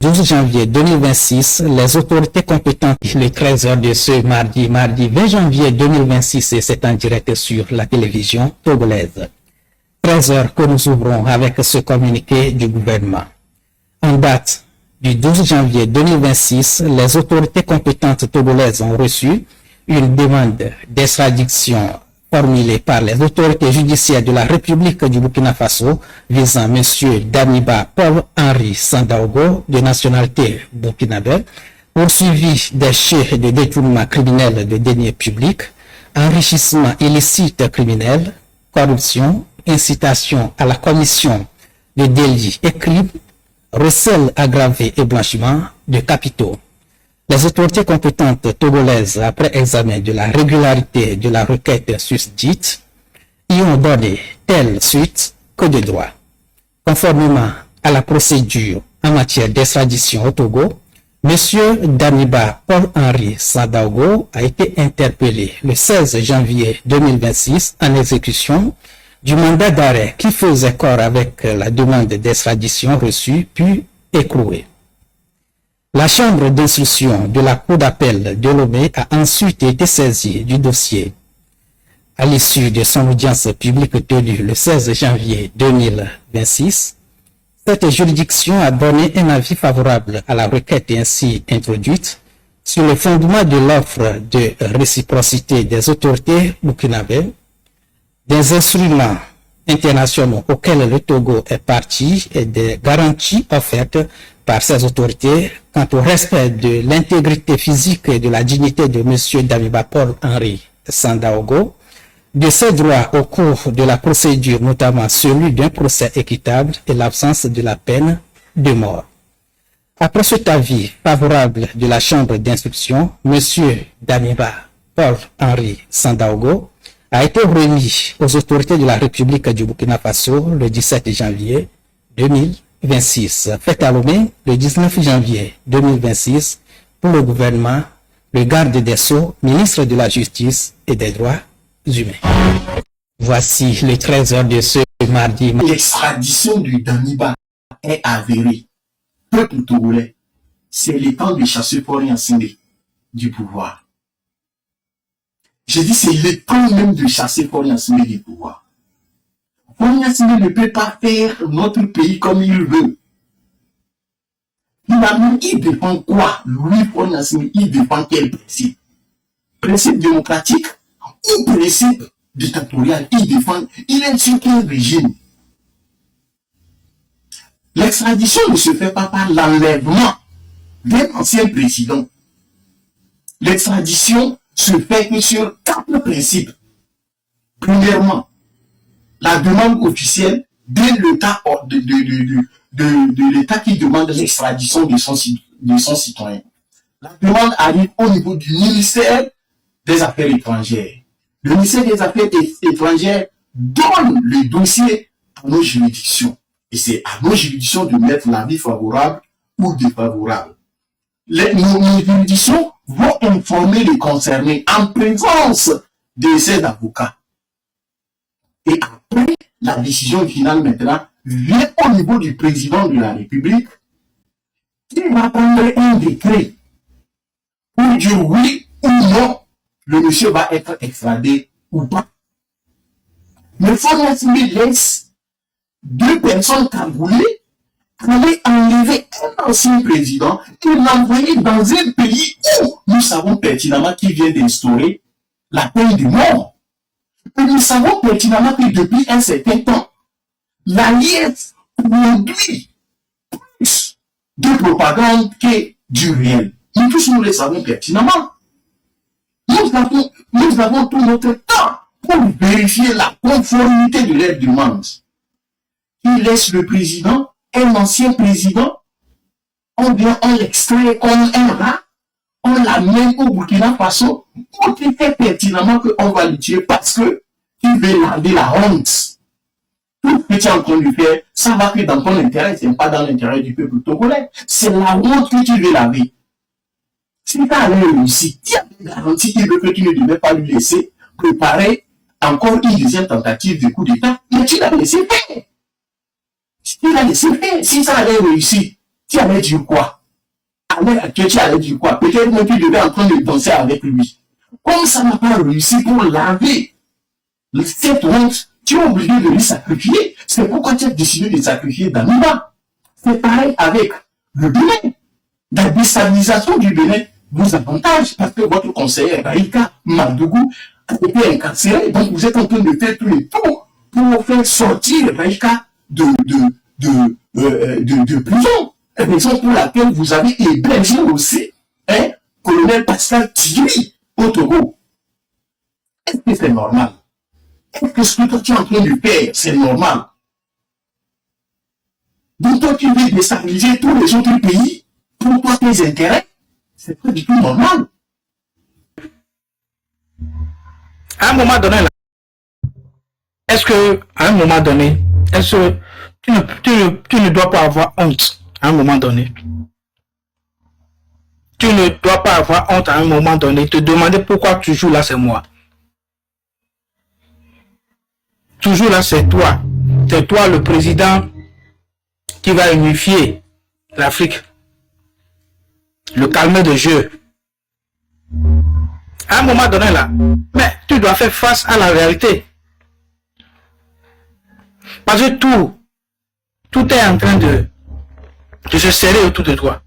12 janvier 2026, les autorités compétentes, le 13h de ce mardi 20 janvier 2026, et c'est en direct sur la télévision togolaise. 13h que nous ouvrons avec ce communiqué du gouvernement. En date du 12 janvier 2026, les autorités compétentes togolaises ont reçu une demande d'extradition formulée par les autorités judiciaires de la République du Burkina Faso visant M. Damiba Paul-Henri Sandaogo, de nationalité burkinabé, poursuivi des faits de détournement criminel de deniers publics, enrichissement illicite criminel, corruption, incitation à la commission de délits et crimes, recel aggravé et blanchiment de capitaux. Les autorités compétentes togolaises, après examen de la régularité de la requête susdite, y ont donné telle suite que de droit. Conformément à la procédure en matière d'extradition au Togo, M. Damiba Paul-Henri Sandaogo a été interpellé le 16 janvier 2026 en exécution du mandat d'arrêt qui faisait corps avec la demande d'extradition reçue puis écrouée. La chambre d'instruction de la Cour d'appel de Lomé a ensuite été saisie du dossier. À l'issue de son audience publique tenue le 16 janvier 2026, cette juridiction a donné un avis favorable à la requête ainsi introduite sur le fondement de l'offre de réciprocité des autorités burkinabées, des instruments internationaux auxquels le Togo est partie et des garanties offertes par ces autorités quant au respect de l'intégrité physique et de la dignité de M. Damiba Paul-Henri Sandaogo, de ses droits au cours de la procédure, notamment celui d'un procès équitable et l'absence de la peine de mort. Après cet avis favorable de la Chambre d'instruction, M. Damiba Paul-Henri Sandaogo a été remis aux autorités de la République du Burkina Faso le 17 janvier 2026. Fait à Lomé le 19 janvier 2026 pour le gouvernement, le garde des Sceaux, ministre de la Justice et des Droits humains. Voici les 13h de ce mardi. L'extradition du Damiba est avérée. Peuple togolais, c'est le temps de chasser pour rien du pouvoir. Je dis c'est le temps même de chasser Faure Gnassingbé du pouvoir. Faure Gnassingbé ne peut pas faire notre pays comme il veut. Il défend quoi? Lui, Faure Gnassingbé, il défend quel principe? Principe démocratique ou principe dictatorial? Il est sur quel régime? L'extradition ne se fait pas par l'enlèvement d'un ancien président. L'extradition se fait que sur 4 principes. Premièrement, la demande officielle de l'État de l'État qui demande l'extradition de son citoyen. La demande arrive au niveau du ministère des Affaires étrangères. Le ministère des Affaires étrangères donne le dossier à nos juridictions. Et c'est à nos juridictions de mettre l'avis favorable ou défavorable. Nos juridictions vont informer les concernés en présence de ces avocats. Et après, la décision finale maintenant vient au niveau du président de la République qui va prendre un décret pour dire oui ou non, le monsieur va être extradé ou pas. Mais Faure Gnassingbé laisse 2 personnes cagoulées aller enlever un ancien président et l'envoyer dans un pays où nous savons pertinemment qu'il vient d'instaurer la peine de mort. Et nous savons pertinemment que depuis un certain temps, l'alliance produit plus de propagande que du réel. Nous tous nous le savons pertinemment. Nous avons tout notre temps pour vérifier la conformité de leurs demandes. Il laisse le président, un ancien président, on vient, on l'extrait comme un rat, on l'amène au Burkina Faso, on fait pertinemment qu'on va le tuer parce que il veut laver la honte. Tout ce que tu es en train de faire, ça va que dans ton intérêt, c'est pas dans l'intérêt du peuple togolais. C'est la honte que tu veux laver. Si tu as réussi, tu as garanti qu'il veut que tu ne devais pas lui laisser préparer encore une deuxième tentative de coup d'État, mais tu l'as laissé faire. Tu l'as laissé faire. Si ça avait réussi, tu allais dire quoi? À l'heure actuelle, tu allais dire quoi? Peut-être même tu devais en train de danser avec lui. Comme ça n'a pas réussi pour laver cette honte, tu es obligé de lui sacrifier. C'est pourquoi tu as décidé de sacrifier Damiba. C'est pareil avec le Bénin. La déstabilisation du Bénin vous avantage parce que votre conseiller Raïka Madougou a été incarcéré. Donc vous êtes en train de faire tous les tours pour faire sortir Raïka de prison. Raison pour laquelle vous avez hébergé aussi colonel Pascal Tigri au Togo. Est-ce que c'est normal? Est-ce que ce que tu es en train de faire, c'est normal? Donc toi, tu veux déstabiliser tous les autres pays pour toi, tes intérêts? C'est pas du tout normal. À un moment donné, là, est-ce que, à un moment donné, est-ce que tu ne dois pas avoir honte à un moment donné? Tu ne dois pas avoir honte à un moment donné, te demander pourquoi tu joues là, c'est moi. Toujours là, c'est toi. C'est toi le président qui va unifier l'Afrique. Le calmer de jeu. À un moment donné là, mais tu dois faire face à la réalité. Parce que tout est en train de se serrer autour de toi.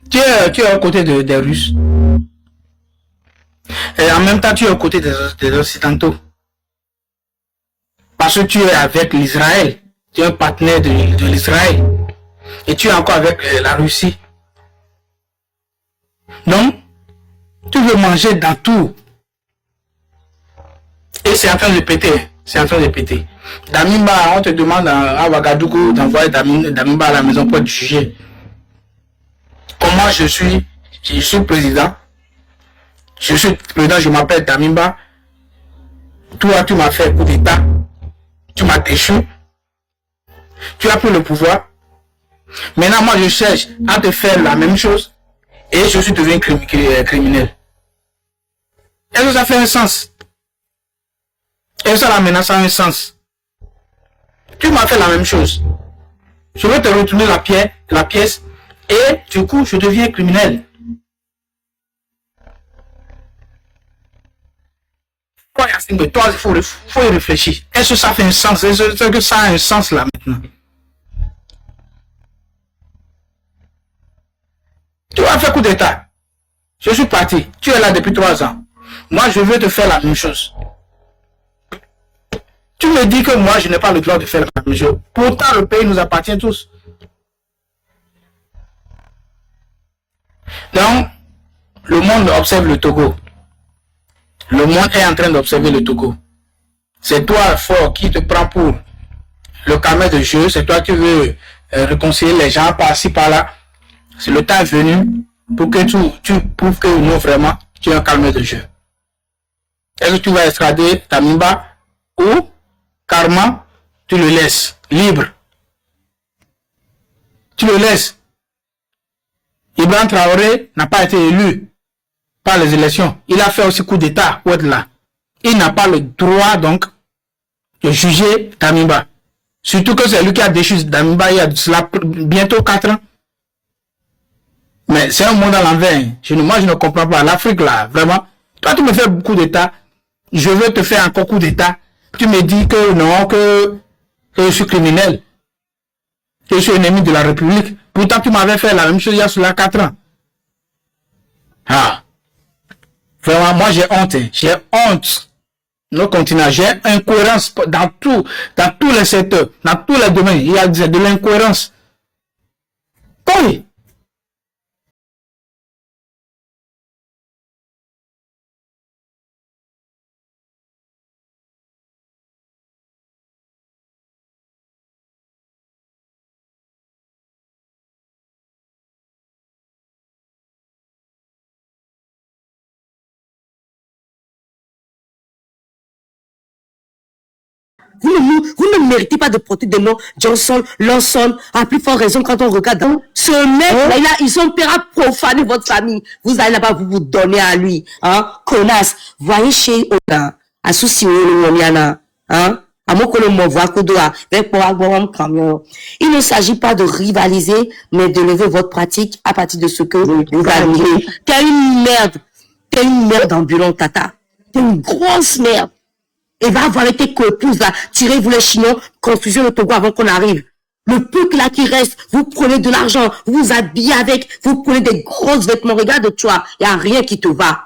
Tu es aux côtés des Russes. Et en même temps, tu es aux côtés des Occidentaux. Parce que tu es avec l'Israël. Tu es un partenaire de l'Israël. Et tu es encore avec la Russie. Donc, tu veux manger dans tout. Et c'est en train de péter. C'est en train de péter. Damiba, on te demande à Ouagadougou d'envoyer Damiba à la maison pour être jugé. Comment je suis président. Je suis président, je m'appelle Damiba. Toi, tu m'as fait coup d'État. Tu m'as déchu. Tu as pris le pouvoir. Maintenant, moi, je cherche à te faire la même chose. Et je suis devenu criminel. Est-ce que ça fait un sens? Est-ce que ça la menace a un sens? Tu m'as fait la même chose. Je vais te retourner la pièce. Et du coup, je deviens criminel. Toi, il faut y réfléchir. Est-ce que ça fait un sens? Est-ce que ça a un sens là maintenant? Tu as fait coup d'état. Je suis parti. Tu es là depuis 3 ans. Moi, je veux te faire la même chose. Tu me dis que moi, je n'ai pas le droit de faire la même chose. Pourtant, le pays nous appartient tous. Donc, le monde observe le Togo. Le monde est en train d'observer le Togo. C'est toi, fort, qui te prend pour le calme de jeu. C'est toi qui veux réconcilier les gens par-ci, par-là. C'est le temps venu pour que tu prouves que non, vraiment, tu es un calme de jeu. Est-ce que tu vas extrader Damiba ou carrément tu le laisses libre? Tu le laisses. Ibrahim Traoré n'a pas été élu par les élections. Il a fait aussi coup d'état pour être là. Il n'a pas le droit donc de juger Damiba. Surtout que c'est lui qui a déchu Damiba il y a cela bientôt 4 ans. Mais c'est un monde à l'envers. Moi, je ne comprends pas. L'Afrique, là, vraiment. Toi, tu me fais beaucoup d'état. Je veux te faire encore coup d'état. Tu me dis que non, que je suis criminel. Que je suis ennemi de la République. Pourtant, tu m'avais fait la même chose il y a cela 4 ans. Ah. Vraiment, moi, j'ai honte. J'ai honte. Nos continents, j'ai incohérence dans tous les secteurs, dans tous les domaines. Il y a de l'incohérence. Oui. Vous ne méritez pas de porter des noms Johnson, Lawson, à plus forte raison quand on regarde ce mec là, ils sont prêts à profaner votre famille. Vous allez là-bas, vous donner à lui, hein, connasse. Voyez chez Oda, à souci hein, Il ne s'agit pas de rivaliser, mais de lever votre pratique à partir de ce que vous avez. T'es une merde. T'es une merde ambulante, tata. T'es une grosse merde. Et va voir avec tes coépouses là, tirez-vous les chignons, construisez le Togo avant qu'on arrive. Le peu que là qui reste, vous prenez de l'argent, vous vous habillez avec, vous prenez des grosses vêtements. Regarde, tu vois, il n'y a rien qui te va.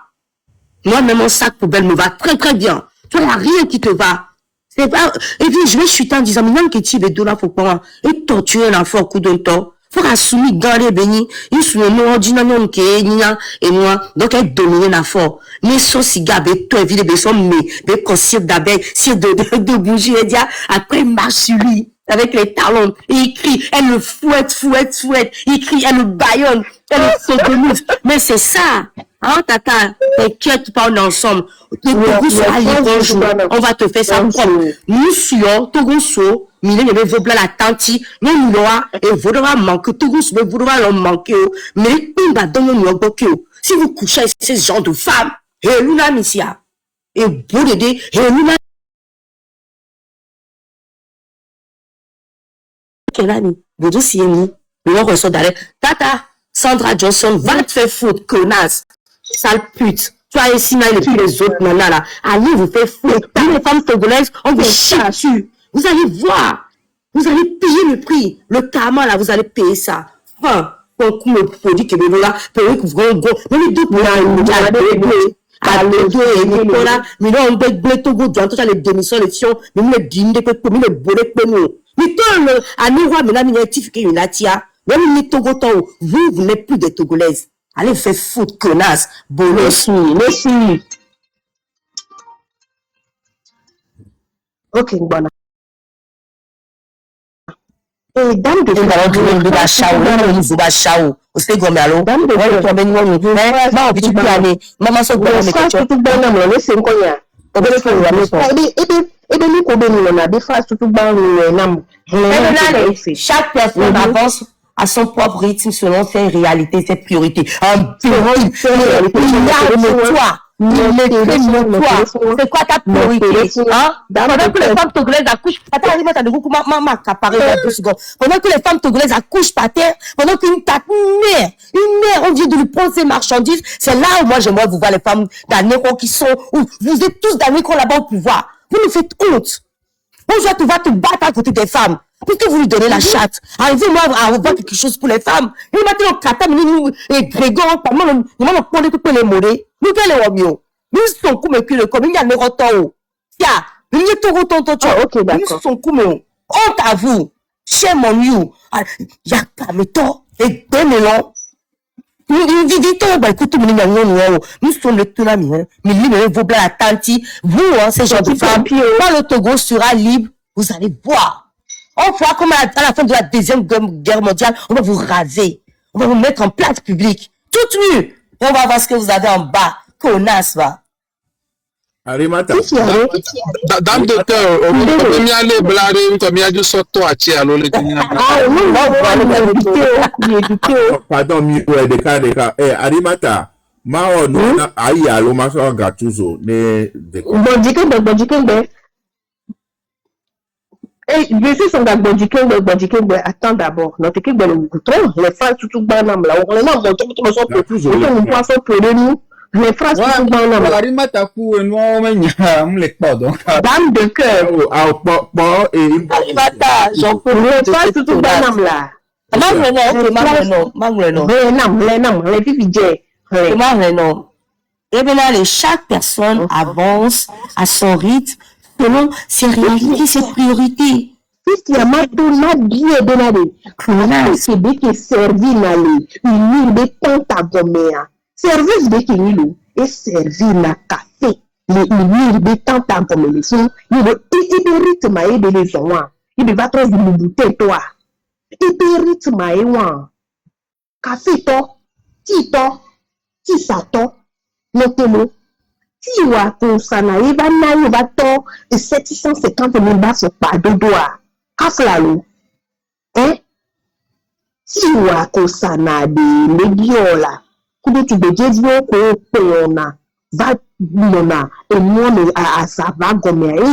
Moi, même mon sac poubelle me va très très bien. Tu vois, il n'y a rien qui te va. C'est pas, et puis, je vais chuter en disant, mais non, que tu veux $, faut pas, et torturer un enfant au coup d'un temps. Faut assumer dans les bénis. Ils sont non, dit non, et moi, donc, elle domine l'enfant. Mais son cigare, toi, évidemment, mais consigne d'abeilles, si de bougies, et dia, après, il marche sur lui, avec les talons, et il crie, elle le fouette, il crie, elle le baillonne, elle le saute. Mais c'est ça. Hein, tata, t'inquiète pas, on est ensemble. On va te faire ça propre. Nous suons, Togo so, mine ne veut pas la tanti, nous loa, et vaudra manquer, Togo so, vaudra l'en manquer, mais il va donner nous un. Si vous couchez avec ce genre de femmes, et l'una missia, et vous l'aider, et l'una. Kelani, vous deux si nous, nous ressort d'aller. Tata, Sandra Johnson, va te faire foutre, connasse. Sale pute. Tu as ici, et puis les autres, maintenant, là. Allez, vous faire foutre. Nous, les femmes togolaises, on vous chie dessus. Vous allez voir. Vous allez payer le prix. Le karma, là, vous allez payer ça. Enfin, on me produit que vous là, payer que vous gros. Mais les deux, mais là, on bet Togo, dans toutes les démissions, les fions, mais nous, les dînes, les bolets, mais toi, à nous, mais là, il y a une latia. Même les Togo, vous n'êtes plus des Togolaises. Allez faire foutre, connasse. Merci. Ok, bon. Et dame de chaque personne avance à son propre rythme selon ses réalités, ses priorités. C'est quoi ta priorité? Pendant que les femmes togolaises accouchent, pendant que les femmes togolaises accouchent par terre, pendant qu'une mère, on vient de lui prendre ses marchandises, c'est là où moi j'aimerais vous voir les femmes d'Anéro qui sont, où vous êtes tous d'Anéro là-bas au pouvoir. Vous nous faites honte. Bonjour, tu vas te battre à côté des femmes. Puisque vous lui donnez la chatte. Arrivez-moi à revoir quelque chose pour les femmes. Et maintenant, Kata, et Grégor, nous allons prendre toutes les mollets. Nous, quel est le mieux? Nous sommes comme le comme il y a le roton. Tiens, nous y est roton, ok, d'accord. Nous sommes comme honte à vous. Chez mon you. Il y a pas méthode. Et donnez-le. Nous sommes le tsunami, mais lui, vous la tanti, vous, ces gens de femmes, quand le Togo sera libre, vous allez voir. On fera comme à la fin de la Deuxième Guerre mondiale, on va vous raser. On va vous mettre en place publique. Tout nu. Et on va voir ce que vous avez en bas. Connasse, va. Arimata. Dame docteur, on peut m'y aller blarer, on peut m'y aller sur toi, tiens, alors les Pardon, des cas. Arimata. Mao, non, aïe, allo, ma soeur Gattuso, ne. Bon, et je suis son Bodjikembe, attends d'abord. Notre équipe de l'Ougouton, les phrases tout banam là, on est là, on poisson pour nous. Les phrases tout banam là. Dame de cœur. Arimata, j'en peux les phrases tout banam là. Et bien chaque personne avance à son rythme selon ses réalités, ses priorités. Si tu as maintenant bien donné, c'est bien que servi n'allait, il est tant à gommer. Service de Kinilo et servi na café. Il est tant à gommer. Il est rythme et de les gens. Il va trouver une bouteille toi. Il est rythme et ouan. Café to, qui s'attend, notez-le. Si vous avez sana, il va to 750 000 bases par deux doigts. Kaflalo. Hein? Si vous avez sana de legiola, kudo tu de jezio ko peona, va mona, et moi à sa va gomme, et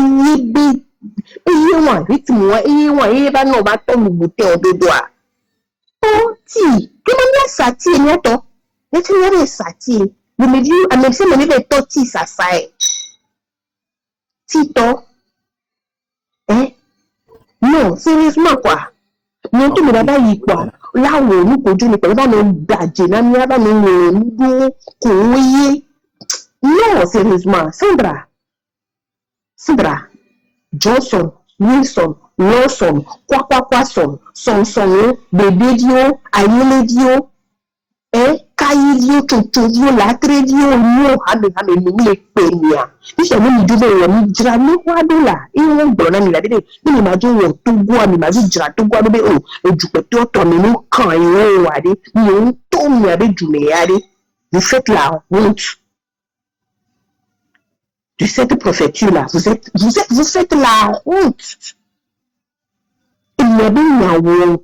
rythme et va non va tomber bouteille en deux doigts. Oh, ti, comment bien sati nyato? Neti nyare sati. Le mediu a même si mon éve toti sa sai. Tito. Non, sérieusement quoi. Non, tu me l'as pas dit quoi. Là où nous produisons, nous avons un badge, nous avons un non, sérieusement, Sandra, Johnson, Wilson, Lawson, Son, Bébé Dio, Ayele Dio, Kayi Dio, Toto Dio, Latre Dio, Yo, Hame, Mimi, Penya. This is when you do the one, Drame, Wadola, even Donna, il imagine your two go and imagine Drato Guabe, oh, Jupeto, Tomino, Kayo, Wadi, you told me a bit Jumeadi. Vous faites la honte de cette préfecture-là. Vous faites la honte. Il y a bien une honte.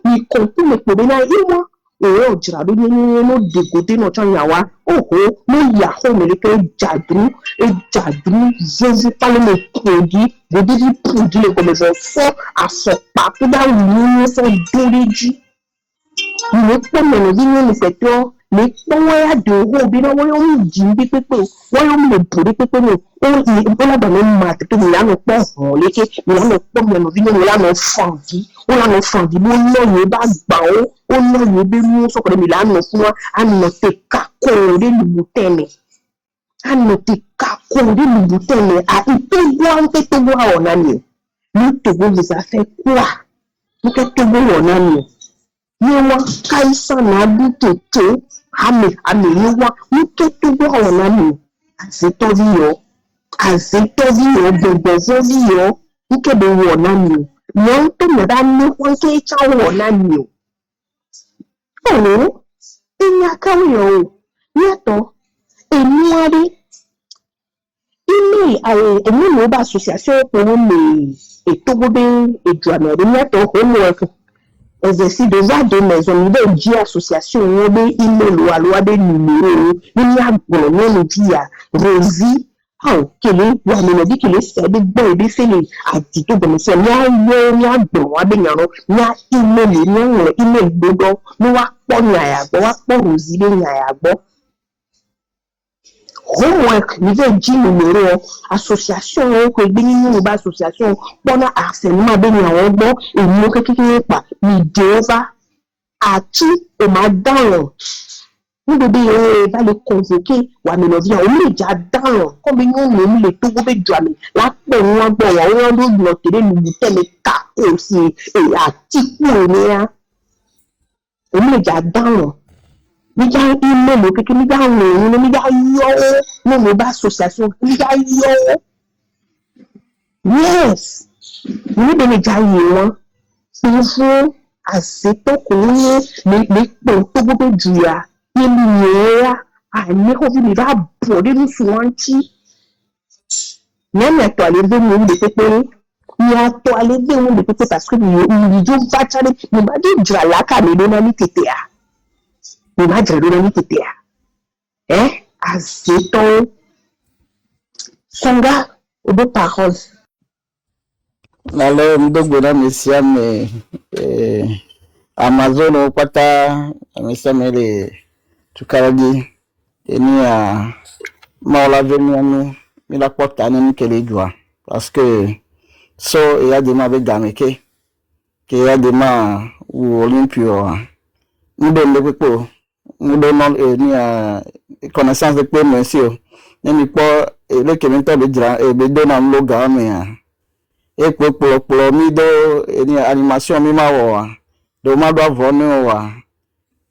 Il compte les problèmes. Et moi, oh, Djadou, nous dégoûter notre yawa. Oh, nous yaho, mais les Djadou, je vous parle de produits, vous dites produits comme les enfants à son pape, dans l'union, son dolégi. Nous prenons le secteur. Mais waya de ho bi na waya mu jimbi pepe waya mu le buri pepe no o la ba no mat to mi la no po ho le ke mi la no po mi no vi no la no fangi o la no fangi mo no ye ba gba o no ye be mu so ko mi la no fun an no te ka ko de lu teme an no te ka ko de lu teme a ite gwa te to gwa ona ni to go vous a fait quoi ni ke to go ona ni yewa kaisa na bi tete ame yewa nke tugo ona ni azetoviyo bobovoviyo nke be wona ni nyanto meda ni kwanke cha wona ni oh inya kawo yato eniari ini emi no ba association pour me etogobe eduame yato homework exercice de voix de maison niveau di association on be email ou loi de numéro ni agbo no dia Rosie kele wa me di kele se de gbo be se le ati to be se ni agbo wa be yan ni email ni email gbodo ni wa po ni ayagbo wa po Rosie be ni ayagbo homework niveau di numéro association ko gbe ni ba association bona harcèlement be ni awon gbo emi kekeke pa mi deva ati o ma down ni bebe va le convoquer wa me lo via o le ja down comme nous nous le tout be joami la pe won gbo wa won do tele lu tele ka o si e ati ku ni a o le ja down mi ja email o keke mi ja won mi ja yo no mo ba association mi ja yo yes ni be mi ja yi won fún àṣetọ́kùnrin ní tó gbogbo jùlọ nínú ìrora àìníkọ́fí mi bá bọ̀ nínú ṣùwọ́ntì. Yẹ́nì ẹ̀tọ́ àlégbé mi ò lè pépé ní àtọ́ àlégbé mi ò lè pépé parce que mi ìjọ bá jáde mi bá dé jùlọ àlákà mi lónà ní tètè à. Mi bá jùlọ lónà ní tètè à. Àṣetọ́ Sanga Odo Parole. Nale mdogo mesiame Amazon pata mesiame le tukaragi eni a maola veniami mi la porta ni kele jua parce que so il y a des ma be dameke que il y a des ma ou olympio nous donne le pepo nous donne ni a connaissance de pe monsieur ni po le kemento be dra e be dona loga me e polo mi do ni animation mi ma wo do ma do avone wa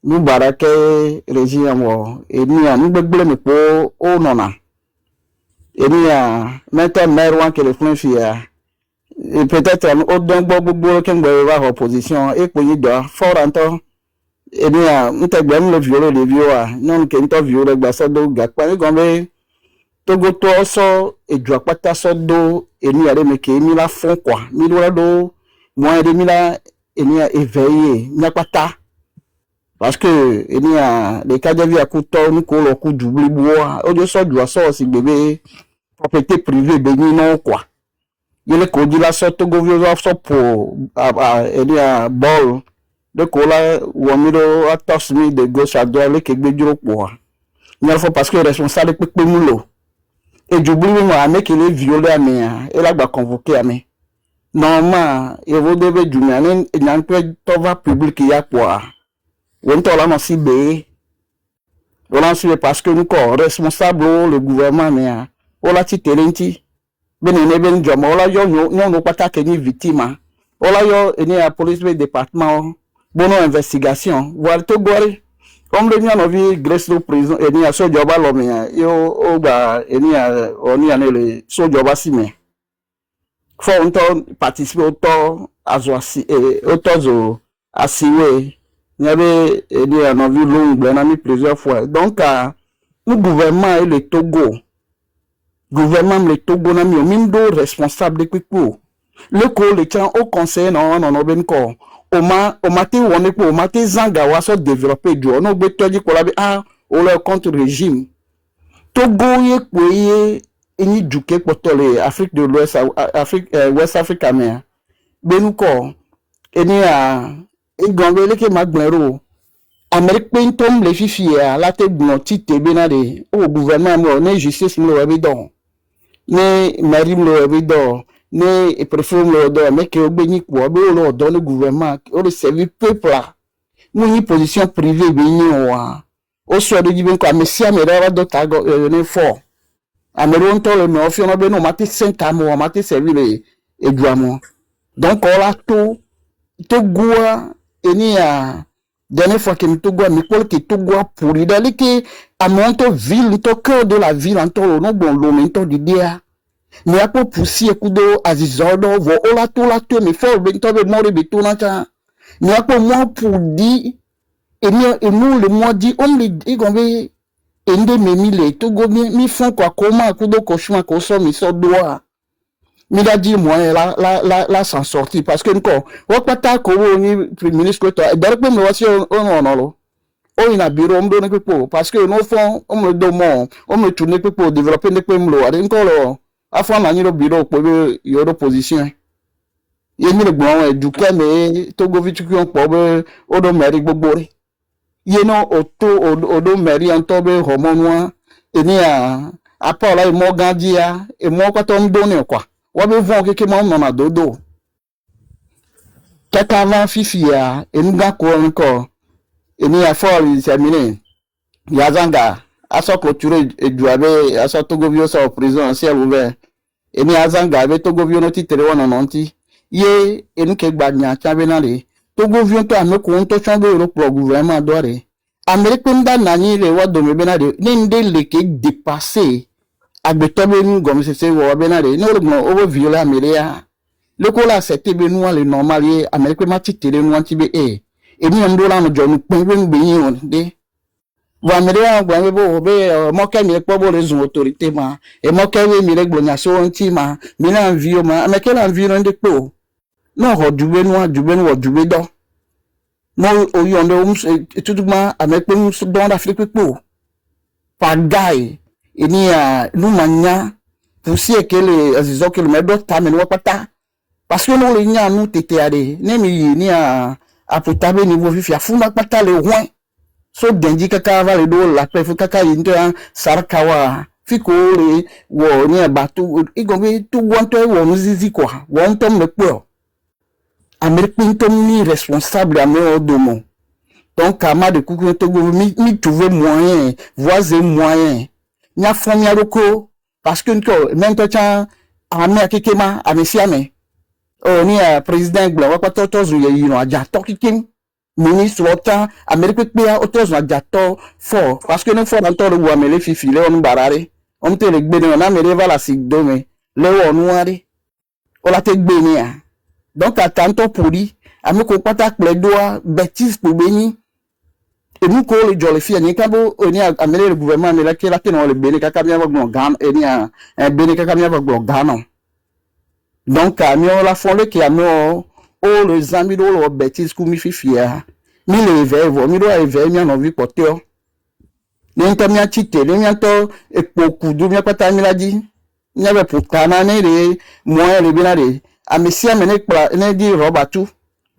nu barake regi amwo e ni a nu gbegble mi po o nona e ni a meta merwan que le fun fia et peut-être au don gbogbo ke ngbe wa opposition e po yi do foranto e ni a ntegbe mi lo violo le vioa non ke interview le gba so do ga pa ni gombe togo to so eju apata so do eni are me ke mi la fon kwa mi lo do mo ere mi la eni a éveillé mi apata parce que eni a le ka devi akuto ni ko lo ku dubli bo o jo so ju so si gbebe propriété privée be ni no kwa il est conduit la sorte Togo vio so pour a ball de cola ou amiro a toss mi de gauche à droite le kegbe duro pour il faut parce que responsable pe mulo et j'oublie moi ame qui les violé à mea et là va convoquer à me normalement il vous devez du mane il n'en peut tova public ya quoi on to la no si be on en suit parce que nous corps responsable le gouvernement mais on la ti telenti benene ben jomo la yo no pata ke ni victime ola yo eni a police département bono investigation voir to gore comme le nyano vi grace do prison eni a so joba lo me yo ogba eni a oni ane le so joba si me fo onto participer auto azoasi auto zo asiwe nyabe eni a no vi long na mi plusieurs fois donc le gouvernement et le Togo gouvernement le Togo na mi o mindo responsable de pipo le ko le tient au conseil non ben ko o ma te woni ko o ma te zanga wa so développer du on gbe toji ko la bi o le contre régime Togo ye ko ye eni duke potole Afrique de l'Ouest Afrique West Africa me benu ko eni a e gombe le ke magbero Amérique pintom le fifi la te gnoti te benade o gouvernement mo ne justice mo we don ne marim lo ebido ne préfet lo do mais que obeni ko be lo do le gouvernement o le service peuple là ni position privée be ni o so de jiben ko amesia me ra do tago ne fo ameron to le no fi no be no mati 5 amo mati servir eduamo donc on la to goa eni a dernière fois que me to goa mi ko que to goa pour dali que à monto ville to cœur de la ville en to no bon lo me to di dia ni apo pusi ekudo azizodo vo ola to me fo be to be mori be to na cha ni apo mo pour di et nous le mois dit on le dit gombe ende me mile to go mi font quoi comment ekudo ko chuma ko so mi so doa mi da di moi la s'en sortir parce que encore o pata ko ni premier ministre to dar pe me wasi on lo o ina biro on do ne pepo parce que no fond on me do mo on me tourner pepo développer ne pe mlo ari encore afan na nyiro biro po be yoro position ye mi le gbon du keme to go vitu ki on po be o do meri gbogbo re ye no o do meri an to be hormonwa eni a pa la mo gandia e mo ko to ndo ne kwa wa be von ke mo na dodo kaka van fifia eni ga ko nko eni a for terminé yazanga aso clôturer eduabe aso Togo bio so présidentiel ouvert eni azanga be Togo bio no titre wona nonti ye eni ke gbanya chabenale Togo bio to ameko nto chambe ro pro gouvernement dore Amérique nda nani le wa do mebenade ni nde le ke dépasser agbetobe ni gomi se wo benade no le over violer Ameria le ko la c'était be nous le normal ye Amérique ma titre nous anti be emi ndo la no jonu pin be ngbe yin de wa Ameria gba me bo be mo ke mi po bo rezon autorité ma e mo ke we mi le gbonya so nti ma mi na envie ma ameke la envie ndo po no ho dube no wo dube do mo o yondo tutuma ameke mu don Afrique po pagai eni a nu manya pusi ekele azizo ke le medo ta me no pata parce que no le nya nu tete ade ne mi ni a aputabe niveau fifi afuna pata le roi so denji kaka va le do la pefu kaka yinto sarkawa fiko le wo ni batu igombe tu wonto wo nuzizi kwa wonto me po Amérique tom ni responsable ame odomo donc ama de kuku to go mi trouver moyen voisin moyen nya fomia loko parce que nko même to cha ame akikema amesiame ni président glo wa pato to zu ye no aja to kikim ministre autant Amérique pe auto zu aja to fort parce que no fort dans to le amele fifi le on barare on te le gbe na mere va la sigdome le wonu ari o la te gbe ni a donc attends pour lui ame ko pata ple doa bêtise pour beni et nous ko le jole fi ni kabo oni amele le gouvernement me la ke la ke no le beni kaka mi avon gan eni a beni kaka mi avon gan donc amio la fond le ki amio o les amis do le bêtise ku mi fifia mi le vevo mi do eve mi no vi poteo ni nto mi atite ni nto epoku du mi pata mi la di Nyebe putana ne de moyen le binade. Amisia mene kla ne di roba tu.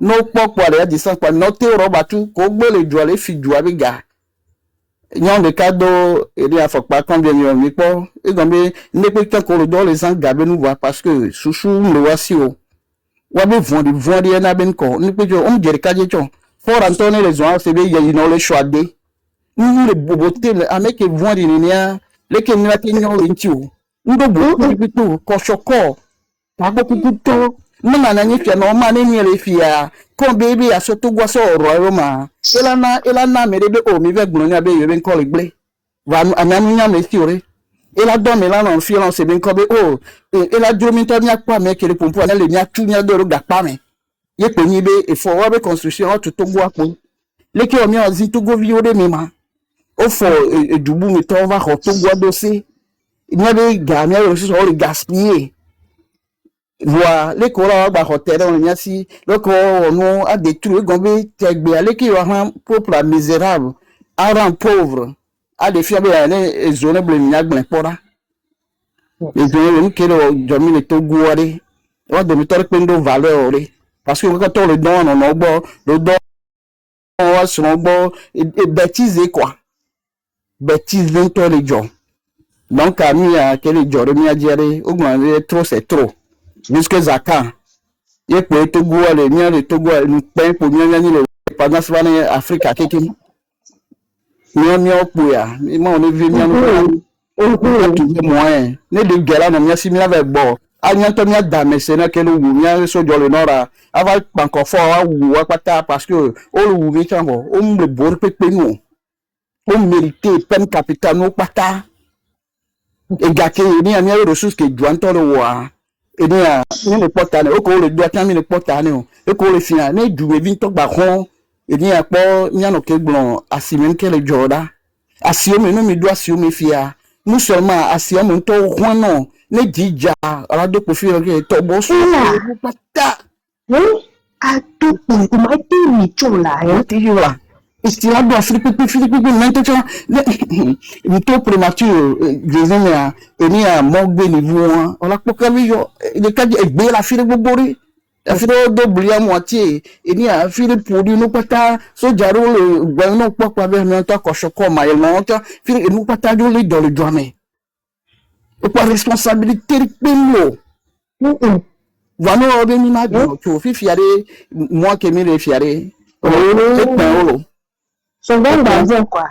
No pokwa le distance kwa no te roba tu ko gbe le jo le fi ju abi ga. Nyon de cadeau et de afokpa combien de mi po e gombe ne pe kan ko do les gens gabe nous voir parce que chouchou le voici o. Wa be vondi na ben ko ne pe jo on jere kaje cho. For Antonio les gens c'est be y no le choix de. Nous le boboté avec vondi ni ya le ke ni la ti nyon le nti o. Ndo bo ko ko choko. Pa ko to Nana nani fia no mane ni le fia kon baby asoto gwa so oro ma ela na merebe o mi ve gbon nya be yebe ko le gble va ananu nya me fiore ela do me la no fi lon se ben ko be o ela jo mi to nya kwa me kere pompo na le nya tu nya do ro ga pa me ye pe ni be e fo wa be construction to gwa po le ke o mi o zin to go vi o de mi ma o fo dubu mi to va ho to gwa do se nya be ga mi o so o gaspiller Voix, les courants bas hotel on y a si le corps non a détruit gombe tegbe ale ki wa peuple misérable a rend pauvre a des fiabe les zones blemiak blen pora les zones que le domine to guare o de mitor pendo valeur parce que quand on le donne on bo le don on son bo et bêtiser quoi bêtise to les gens donc a mis à quel jour mi a dire augmenter trop c'est trop jusque Zaka ye pe Togo le mien le Togo nous pain pour mien ni le pendant ce année Afrique keke mien pour ya moi on est vu mien tout moyen ne de guerre na mien simi avec bon anya to mien dame c'est na que le mien so jo le nora ava encore fort ou pata parce que o le wu mi chango o me bor pepe nous on mérite peine capitale no pata et gake ni amia ressources que doit to le wa et bien le portane o ko le doit tant le portane o e ko le fina ne du we vin to gba kon et bien po nya no ke glon asimen ke le joda asiome no mi do asiome fia nous seulement asiome to ron non ne dija ala do ko fi ke to bo so pata a tout pour ma tini chola ti yola istila do Philippe maintenant mi to prématuré disons ni a mogbe niveau on la pokami yo le cas egbe la file gbogori la file do blia moitié ni a file produit no pata so jaro le gwa no pokwa be mi to ko soko ma el no to file no pata do le dans le domaine et quoi responsabilité pelo voilà on mi na do to fi fiare moi que mi le fiare son bon dans quoi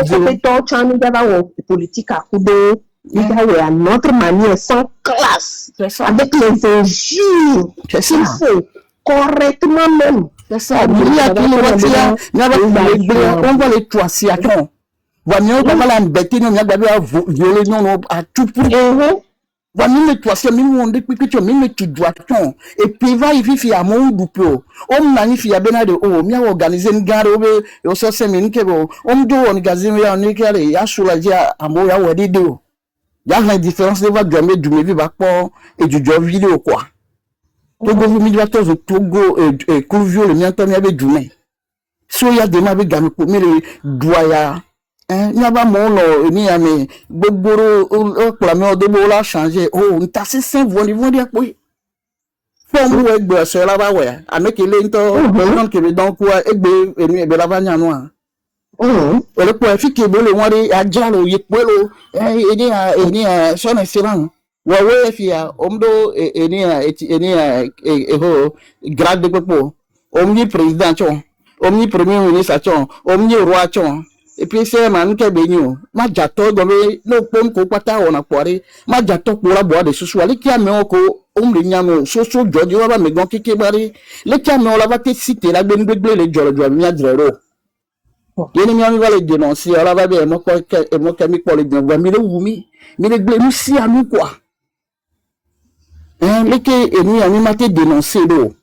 c'est ton chami d'aba politique à kudo il y a une autre manière sans classe avec les injures c'est ça correctement même c'est ça il y a on va les toiser attends voilà on va la bêter on va violer non à tout prix voilà le toiser même on dit que tu même tu dois ton et puis va y vivre à mon doupo on magnifique à benade oh mi a organisé une gare au so semaine que on doit organiser un éclairé ya soulager à mo ya wadi de ya la différence de va jamais du me va pas et du job vidéo quoi Togo mi doit to Togo et Couvio le mien tombe avec du me so ya de ma be gami ko mi le doya nyaba mo no ni ame gbogboro o plame o debo la changer o nta se sen vondi apo fo mu egbe so la ba we ameke le nto non ke be don ko egbe enu ebe la ba nya no a o le po fi ke bo le won re ajalo ye pelo eni so na filan wa we fi a omdo eni ho grade de popo omni président chon omni premier ministre chon omni roi chon et puis c'est man ke benyo ma jato do no pom ko pata ona pore ma jato ko la boa de susu ali ki ame ko umri nyamo so jojo wa ba me gon kike bari le ki ame ola ba te cité la ben gbegbe le jolo jo mi adrero yeni mi ami va le dénoncer ola ba be mo ko mi ko le gbo mi le wumi mi le gbe mi si ami quoi le ke emi ami ma te dénoncer do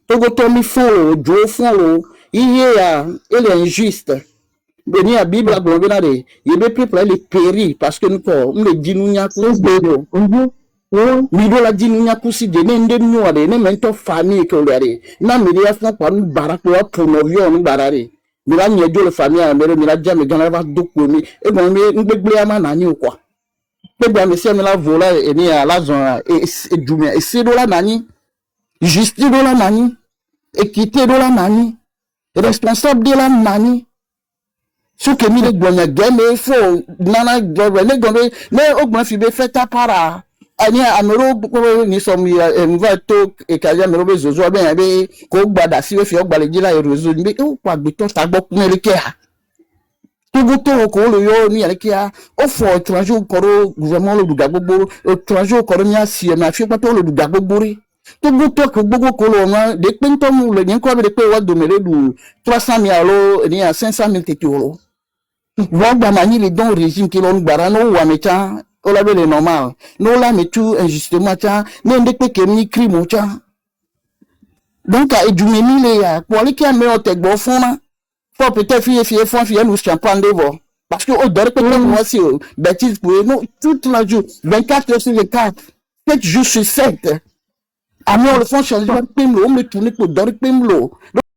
Togo to mi fo jo fo lo iye ya il est injuste Beni a Bible a globinare, yebe people le péri parce que nous ko me dinunya ku bedo. Mi do la dinunya ku si de ne ndem nyo ade ne mento famille ko le na mi ya fa pa nu barako wa promovio nu barare. Mi la nye jo le famille a mere mi la jame gana va do ko mi e bon mi ngbegbe ama na ni kwa. bien monsieur me la vola et ni à la zone et Jumia et c'est là nani justice là nani équité là nani responsable de la nani ce que mi le gbonya game fo nana gobe ne gobe ne ogban fi be fait para ani amero ni so mi va to e ka ya mero be zozo be be ko gbada si we fi ogba le jila erozo ni o pa gbe to ta gbo kun ele ke ha to ko lo yo ni ele ke ha o fo étranger koro gouvernement lo duga gbogbo étranger koro ni asi e ma fi pa to lo duga gbogbo ri to gbogbo ko lo ma de pe to mu le ni ko be de pe wa do mere du 300,000 alo ni 500,000 tetoro Wagba mani les dons régime qui l'on gbara no wa mecha o la bele normal no la metu injustement cha ne ndekpe ke mi crime cha donc a edumeni le ya pour les qui a me o te gbo fun na faut peut-être fier fun fier nous champagne devant parce que au dor pe moi si bêtise pour non toute la jour 24 heures sur 24 7 jours sur 7 a me le fond changer pe me tourner pour dor pe me